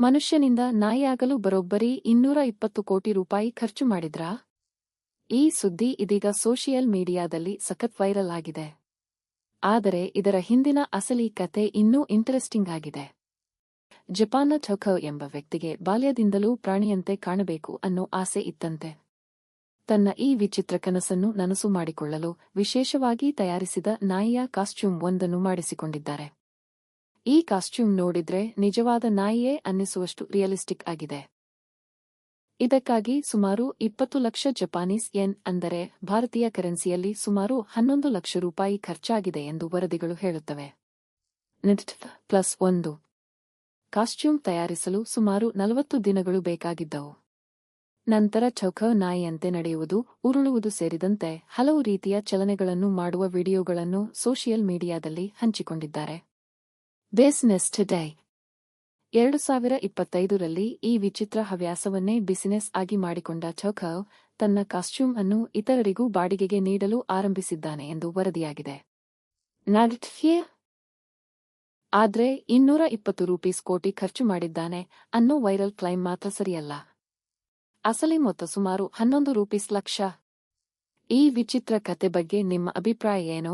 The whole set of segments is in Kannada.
ಮನುಷ್ಯನಿಂದ ನಾಯಿಯಾಗಲು ಬರೋಬ್ಬರಿ 220 ಕೋಟಿ ರೂಪಾಯಿ ಖರ್ಚು ಮಾಡಿದ್ರಾ? ಈ ಸುದ್ದಿ ಇದೀಗ ಸೋಷಿಯಲ್ ಮೀಡಿಯಾದಲ್ಲಿ ಸಖತ್ ವೈರಲ್ ಆಗಿದೆ. ಆದರೆ ಇದರ ಹಿಂದಿನ ಅಸಲಿ ಕತೆ ಇನ್ನೂ ಇಂಟರೆಸ್ಟಿಂಗ್ ಆಗಿದೆ. ಜಪಾನ್ನ ಟೊಕೊ ಎಂಬ ವ್ಯಕ್ತಿಗೆ ಬಾಲ್ಯದಿಂದಲೂ ಪ್ರಾಣಿಯಂತೆ ಕಾಣಬೇಕು ಅನ್ನೋ ಆಸೆ ಇತ್ತಂತೆ. ತನ್ನ ಈ ವಿಚಿತ್ರ ಕನಸನ್ನು ನನಸು ಮಾಡಿಕೊಳ್ಳಲು ವಿಶೇಷವಾಗಿ ತಯಾರಿಸಿದ ನಾಯಿಯ ಕಾಸ್ಟ್ಯೂಮ್ ಒಂದನ್ನು ಮಾಡಿಸಿಕೊಂಡಿದ್ದಾರೆ. ಈ ಕಾಸ್ಟ್ಯೂಮ್ ನೋಡಿದ್ರೆ ನಿಜವಾದ ನಾಯಿಯೇ ಅನ್ನಿಸುವಷ್ಟು ರಿಯಲಿಸ್ಟಿಕ್ ಆಗಿದೆ. ಇದಕ್ಕಾಗಿ ಸುಮಾರು 20 ಲಕ್ಷ ಜಪಾನೀಸ್ ಯೆನ್ ಅಂದರೆ ಭಾರತೀಯ ಕರೆನ್ಸಿಯಲ್ಲಿ ಸುಮಾರು 11 ಲಕ್ಷ ರೂಪಾಯಿ ಖರ್ಚಾಗಿದೆ ಎಂದು ವರದಿಗಳು ಹೇಳುತ್ತವೆ. +1 ಕಾಸ್ಟ್ಯೂಮ್ ತಯಾರಿಸಲು ಸುಮಾರು 40 ದಿನಗಳು ಬೇಕಾಗಿದ್ದವು. ನಂತರ ಟೊಕೊ ನಾಯಿಯಂತೆ ನಡೆಯುವುದು, ಉರುಳುವುದು ಸೇರಿದಂತೆ ಹಲವು ರೀತಿಯ ಚಲನೆಗಳನ್ನು ಮಾಡುವ ವಿಡಿಯೋಗಳನ್ನು ಸೋಷಿಯಲ್ ಮೀಡಿಯಾದಲ್ಲಿ ಹಂಚಿಕೊಂಡಿದ್ದಾರೆ. ಬಿಸಿನೆಸ್ ಟುಡೇ 2025ರಲ್ಲಿ ಈ ವಿಚಿತ್ರ ಹವ್ಯಾಸವನ್ನೇ ಬಿಸಿನೆಸ್ ಆಗಿ ಮಾಡಿಕೊಂಡ ಟೊಕೊ ತನ್ನ ಕಾಸ್ಟ್ಯೂಮ್ ಅನ್ನು ಇತರರಿಗೂ ಬಾಡಿಗೆಗೆ ನೀಡಲು ಆರಂಭಿಸಿದ್ದಾನೆ ಎಂದು ವರದಿಯಾಗಿದೆ. ಆದ್ರೆ 220 ಕೋಟಿ ಖರ್ಚು ಮಾಡಿದ್ದಾನೆ ಅನ್ನೋ ವೈರಲ್ ಕ್ಲೈಮ್ ಮಾತ್ರ ಸರಿಯಲ್ಲ. ಅಸಲಿ ಮೊತ್ತ ಸುಮಾರು 11 ಲಕ್ಷ. ಈ ವಿಚಿತ್ರ ಕತೆ ಬಗ್ಗೆ ನಿಮ್ಮ ಅಭಿಪ್ರಾಯ ಏನು?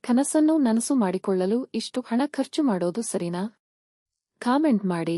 ಕನಸನ್ನು ನನಸು ಮಾಡಿಕೊಳ್ಳಲು ಇಷ್ಟು ಹಣ ಖರ್ಚು ಮಾಡೋದು ಸರಿನಾ? ಕಾಮೆಂಟ್ ಮಾಡಿ.